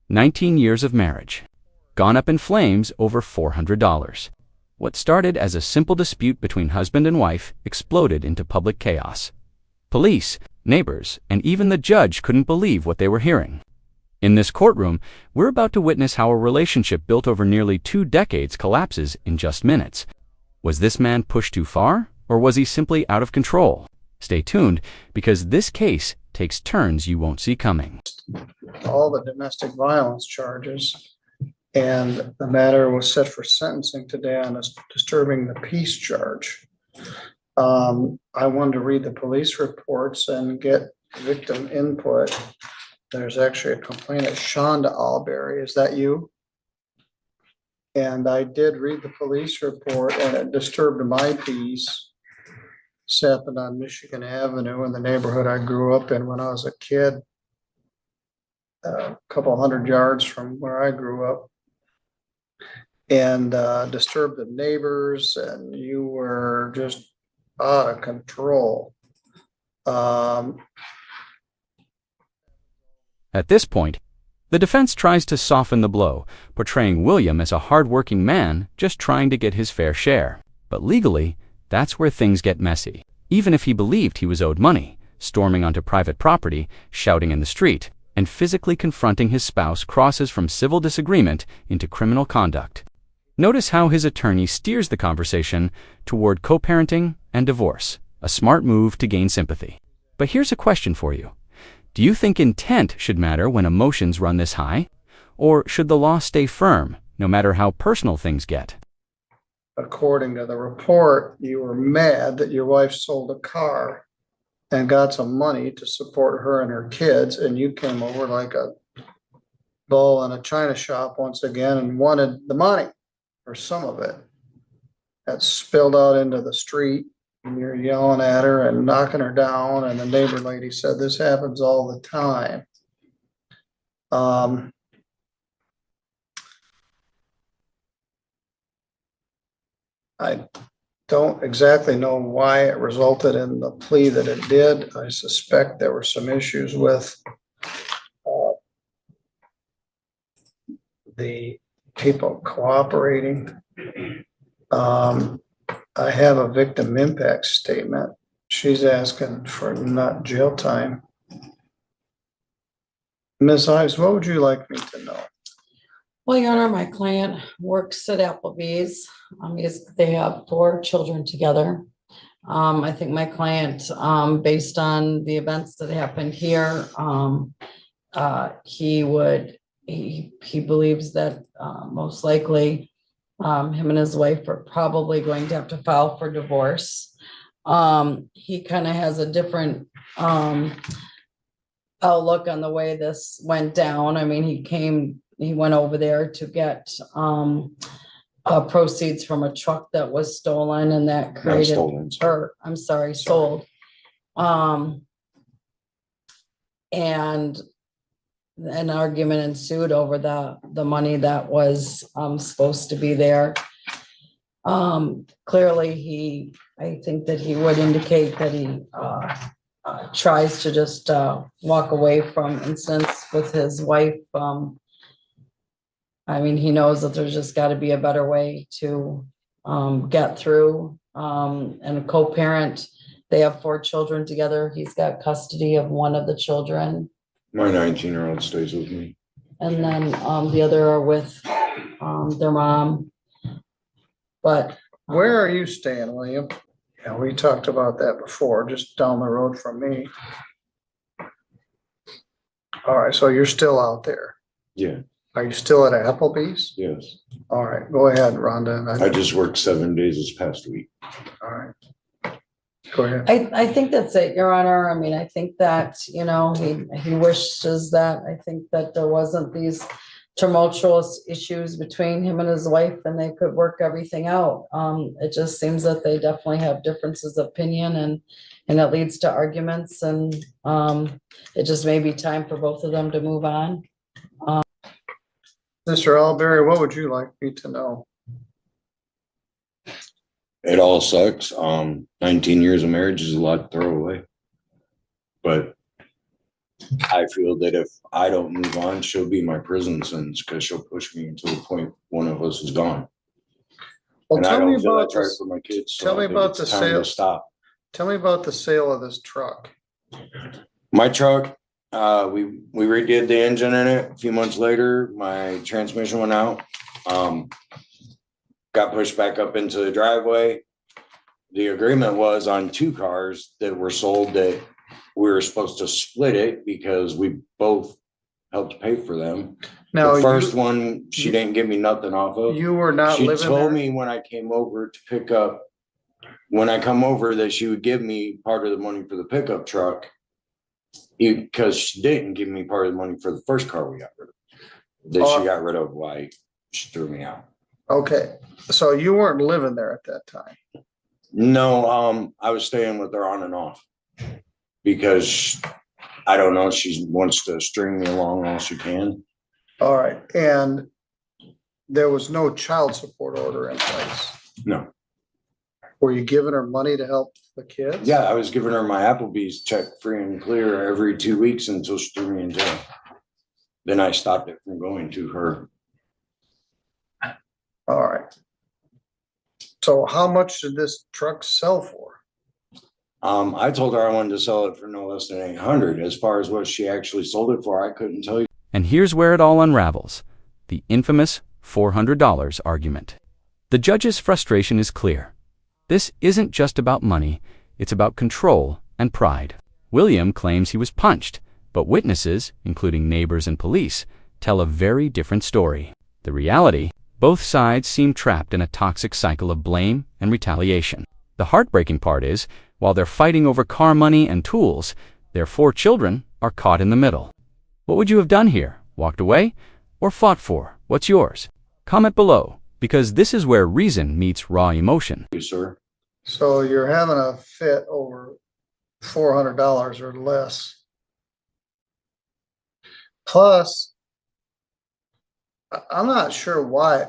19 years of marriage. Gone up in flames over $400. What started as a simple dispute between husband and wife exploded into public chaos. Police, neighbors, and even the judge couldn't believe what they were hearing. In this courtroom, we're about to witness how a relationship built over nearly 2 decades collapses in just minutes. Was this man pushed too far, or was he simply out of control? Stay tuned, because this case takes turns you won't see coming. All the domestic violence charges, and the matter was set for sentencing today on a disturbing the peace charge. I wanted to read the police reports and get victim input. There's actually a complainant, Shonda Alberry. Is that you? And I did read the police report, and it disturbed my peace. This happened on Michigan Avenue in the neighborhood I grew up in when I was a kid, a couple hundred yards from where I grew up, and disturbed the neighbors, and you were just out of control. At this point, the defense tries to soften the blow, portraying William as a hard-working man just trying to get his fair share. But legally, that's where things get messy. Even if he believed he was owed money, storming onto private property, shouting in the street, and physically confronting his spouse crosses from civil disagreement into criminal conduct. Notice how his attorney steers the conversation toward co-parenting and divorce, a smart move to gain sympathy. But here's a question for you. Do you think intent should matter when emotions run this high? Or should the law stay firm, no matter how personal things get? According to the report, you were mad that your wife sold a car and got some money to support her and her kids, and you came over like a bull in a china shop once again and wanted the money, or some of it. That spilled out into the street, and you're yelling at her and knocking her down, and the neighbor lady said this happens all the time. I don't exactly know why it resulted in the plea that it did. I suspect there were some issues with the people cooperating. I have a victim impact statement. She's asking for not jail time. Ms. Ives, what would you like me to know? Well, Your Honor, my client works at Applebee's. They have 4 children together. I think my client, based on the events that happened here, he believes that most likely him and his wife are probably going to have to file for divorce. He kind of has a different outlook on the way this went down. I mean, he went over there to get proceeds from a truck that was stolen, and that created, sold. And an argument ensued over the money that was supposed to be there. Clearly, I think that he would indicate that he tries to just walk away from incidents with his wife. I mean, he knows that there's just got to be a better way to get through. And a co-parent, they have 4 children together. He's got custody of one of the children. My 19-year-old stays with me. And then the other are with their mom. But where are you staying, William? Yeah, we talked about that before, just down the road from me. All right, so you're still out there? Yeah. Are you still at Applebee's? Yes. All right, go ahead, Rhonda. I just worked 7 days this past week. All right. Go ahead. I think that's it, Your Honor. I mean, I think that, he wishes that, I think that there wasn't these tumultuous issues between him and his wife, and they could work everything out. It just seems that they definitely have differences of opinion, and it leads to arguments, and it just may be time for both of them to move on. Mr. Alberry, what would you like me to know? It all sucks. 19 years of marriage is a lot to throw away. But I feel that if I don't move on, she'll be my prison sentence because she'll push me until the point one of us is gone. Well, And I tell me don't feel about that's right this. for my kids. So Tell me I think about it's the time sale. to stop. Tell me about the sale of this truck. My truck, we redid the engine in it. A few months later, my transmission went out. Got pushed back up into the driveway. The agreement was on 2 cars that were sold that we were supposed to split it because we both helped pay for them. Now, The first one, she didn't give me nothing off of. you were not She living told there? me when I came over to pick up, when I come over, that she would give me part of the money for the pickup truck. Because she didn't give me part of the money for the first car we got rid of. That she got rid of why she threw me out. Okay, so you weren't living there at that time? No, I was staying with her on and off. Because I don't know, she wants to string me along all she can. All right, and there was no child support order in place? No. Were you giving her money to help the kids? Yeah, I was giving her my Applebee's check free and clear every 2 weeks until she threw me in jail. Then I stopped it from going to her. All right. So how much did this truck sell for? I told her I wanted to sell it for no less than 800. As far as what she actually sold it for, I couldn't tell you. And here's where it all unravels. The infamous $400 argument. The judge's frustration is clear. This isn't just about money, it's about control and pride. William claims he was punched, but witnesses, including neighbors and police, tell a very different story. The reality, both sides seem trapped in a toxic cycle of blame and retaliation. The heartbreaking part is, while they're fighting over car money and tools, their 4 children are caught in the middle. What would you have done here? Walked away? Or fought for? What's yours? Comment below, because this is where reason meets raw emotion. Thank you, sir. So you're having a fit over $400 or less. Plus, I'm not sure why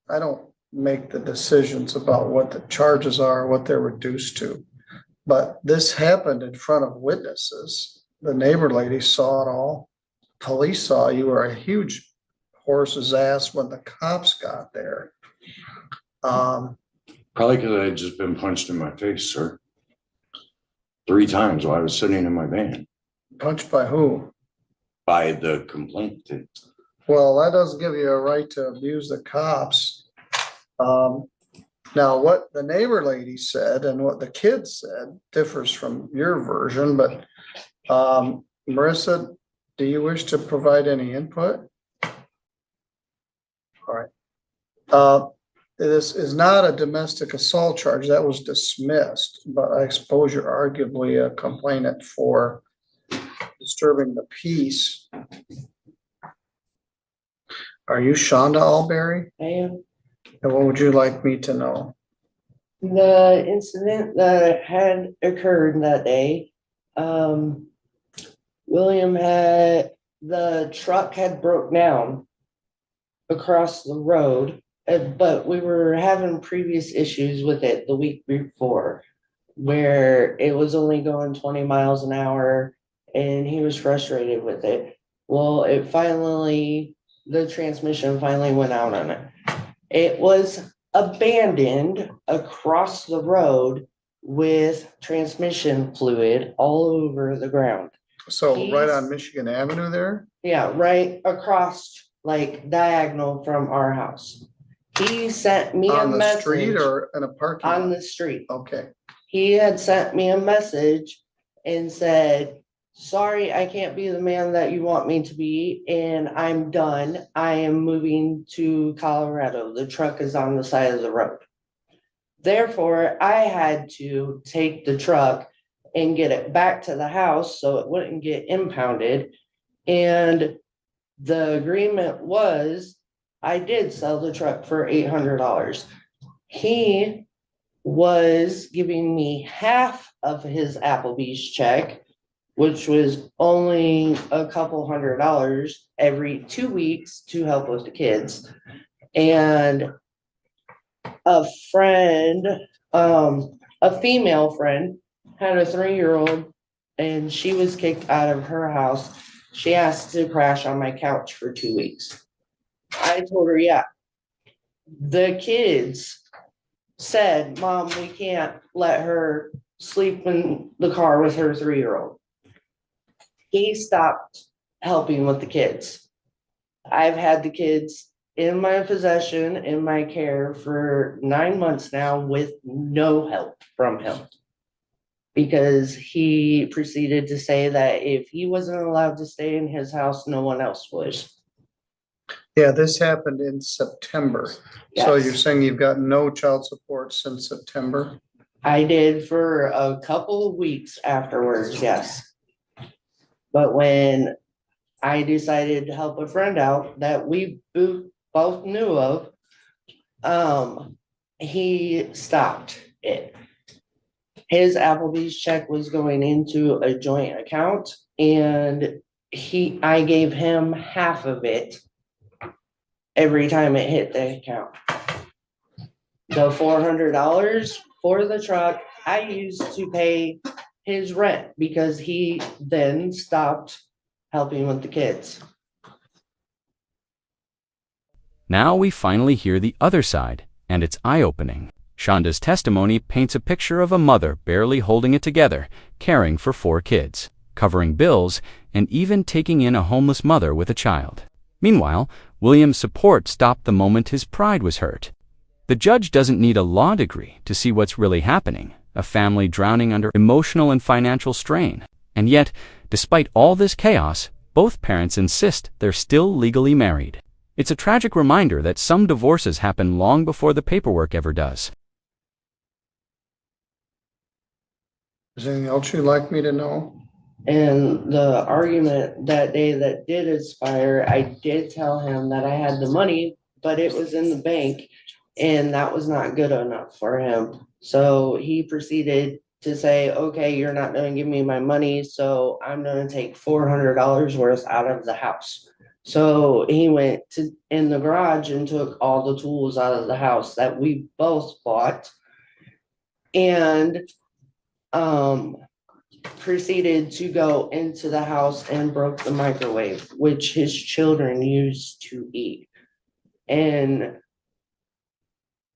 I don't make the decisions about what the charges are, what they're reduced to. But this happened in front of witnesses. The neighbor lady saw it all. Police saw you were a huge horse's ass when the cops got there. Probably because I had just been punched in my face, sir. 3 times while I was sitting in my van. Punched by who? By the complainant. Well, that doesn't give you a right to abuse the cops. Now, what the neighbor lady said and what the kids said differs from your version, but Marissa, do you wish to provide any input? All right. This is not a domestic assault charge. That was dismissed, but I suppose you're arguably a complainant for disturbing the peace. Are you Shonda Alberry? I am. And what would you like me to know? The incident that had occurred that day, William the truck had broke down across the road, but we were having previous issues with it the week before, where it was only going 20 miles an hour and he was frustrated with it. Well, the transmission finally went out on it. It was abandoned across the road with transmission fluid all over the ground. So right on Michigan Avenue there? Yeah, right across, like diagonal from our house. He sent me a On the message. street or in a parking lot? On the street. Okay. He had sent me a message and said, sorry, I can't be the man that you want me to be, and I'm done. I am moving to Colorado. The truck is on the side of the road. Therefore, I had to take the truck and get it back to the house so it wouldn't get impounded. And the agreement was I did sell the truck for $800. He was giving me half of his Applebee's check, which was only a couple $100 every 2 weeks to help with the kids. And a friend, a female friend, had a 3-year-old and she was kicked out of her house. She asked to crash on my couch for 2 weeks. I told her, yeah. The kids said, Mom, we can't let her sleep in the car with her 3-year-old. He stopped helping with the kids. I've had the kids in my possession, in my care for 9 months now with no help from him. Because he proceeded to say that if he wasn't allowed to stay in his house, no one else was. Yeah, this happened in September. So Yes. you're saying you've got no child support since September? I did for a couple of weeks afterwards, yes. But when I decided to help a friend out that we both knew of, he stopped it. His Applebee's check was going into a joint account, and I gave him half of it every time it hit the account. The $400 for the truck I used to pay his rent because he then stopped helping with the kids. Now we finally hear the other side, and it's eye-opening. Shonda's testimony paints a picture of a mother barely holding it together, caring for 4 kids, covering bills, and even taking in a homeless mother with a child. Meanwhile, William's support stopped the moment his pride was hurt. The judge doesn't need a law degree to see what's really happening, a family drowning under emotional and financial strain. And yet, despite all this chaos, both parents insist they're still legally married. It's a tragic reminder that some divorces happen long before the paperwork ever does. Is there anything else you'd like me to know? And the argument that day that did expire, I did tell him that I had the money, but it was in the bank, and that was not good enough for him. So he proceeded to say, okay, you're not going to give me my money, so I'm going to take $400 worth out of the house. So he went in the garage and took all the tools out of the house that we both bought, and proceeded to go into the house and broke the microwave, which his children used to eat. And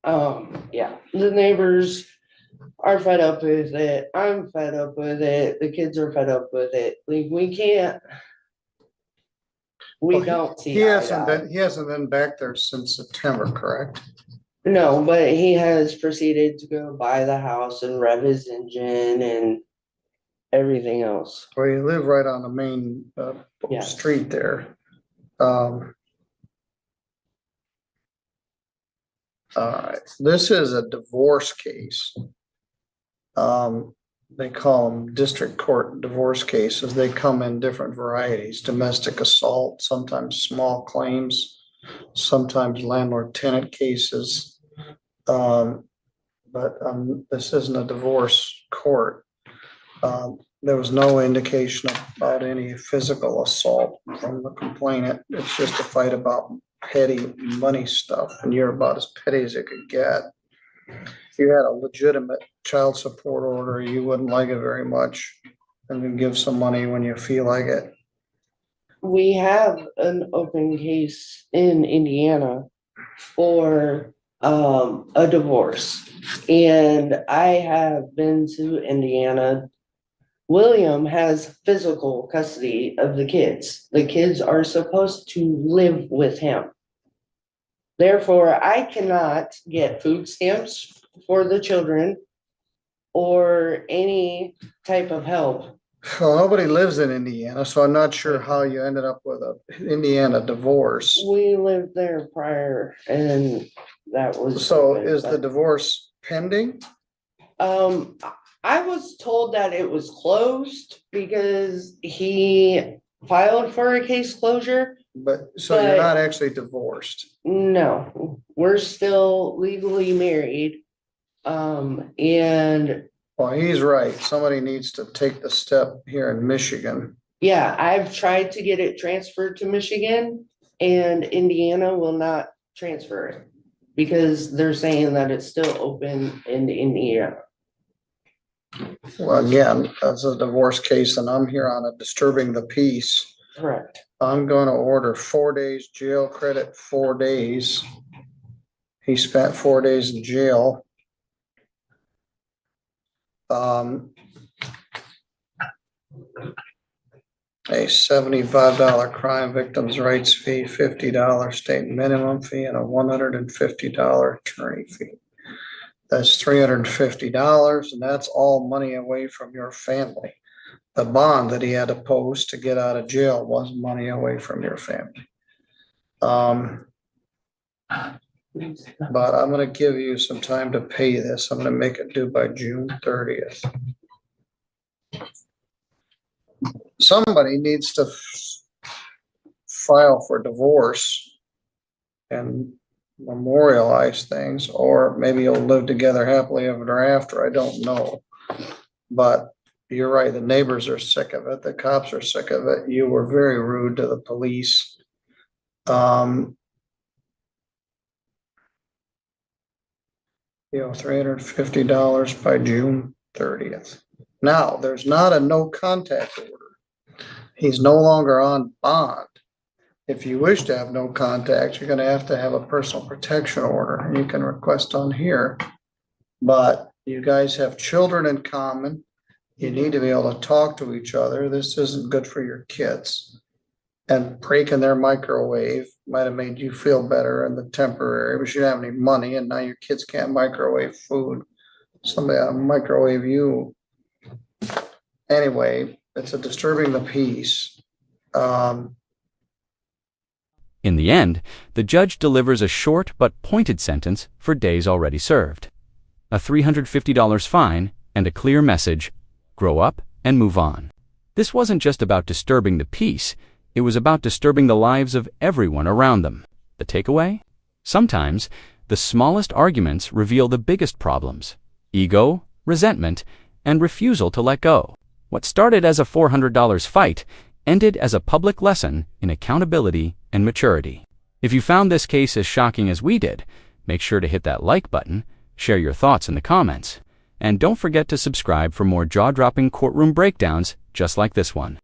yeah, the neighbors are fed up with it. I'm fed up with it. The kids are fed up with it. Like, we can't. We Well, don't see. He hasn't been back there since September, correct? No, but he has proceeded to go buy the house and rev his engine and everything else. Well, you live right on the main Yes. street there. This is a divorce case. They call them district court divorce cases. They come in different varieties: domestic assault, sometimes small claims, sometimes landlord-tenant cases. But this isn't a divorce court. There was no indication about any physical assault from the complainant. It's just a fight about petty money stuff, and you're about as petty as it could get. If you had a legitimate child support order, you wouldn't like it very much, and then give some money when you feel like it. We have an open case in Indiana for a divorce, and I have been to Indiana. William has physical custody of the kids. The kids are supposed to live with him. Therefore, I cannot get food stamps for the children or any type of help. Well, nobody lives in Indiana, so I'm not sure how you ended up with a Indiana divorce. We lived there prior, and that was. So is the divorce pending? I was told that it was closed because he filed for a case closure. But you're not actually divorced? No, we're still legally married. And Well, he's right. Somebody needs to take the step here in Michigan. yeah, I've tried to get it transferred to Michigan, and Indiana will not transfer it because they're saying that it's still open in Indiana. Well, again, that's a divorce case and I'm here on a disturbing the peace. Correct. I'm gonna order 4 days jail credit, 4 days. He spent 4 days in jail. A $75 crime victims' rights fee, $50 state minimum fee, and a $150 attorney fee. That's $350, and that's all money away from your family. The bond that he had to post to get out of jail was money away from your family. But I'm gonna give you some time to pay this. I'm gonna make it due by June 30th. Somebody needs to file for divorce and memorialize things, or maybe you'll live together happily ever after. I don't know. But you're right, the neighbors are sick of it, the cops are sick of it. You were very rude to the police. $350 by June 30th. Now, there's not a no contact order. He's no longer on bond. If you wish to have no contact, you're gonna have a personal protection order, and you can request on here. But you guys have children in common. You need to be able to talk to each other. This isn't good for your kids. And breaking their microwave might have made you feel better in the temporary, but you don't have any money and now your kids can't microwave food. Somebody will microwave you. Anyway, it's a disturbing the peace. In the end, the judge delivers a short but pointed sentence for days already served. A $350 fine and a clear message: grow up and move on. This wasn't just about disturbing the peace, it was about disturbing the lives of everyone around them. The takeaway? Sometimes, the smallest arguments reveal the biggest problems: ego, resentment, and refusal to let go. What started as a $400 fight ended as a public lesson in accountability and maturity. If you found this case as shocking as we did, make sure to hit that like button, share your thoughts in the comments, and don't forget to subscribe for more jaw-dropping courtroom breakdowns just like this one.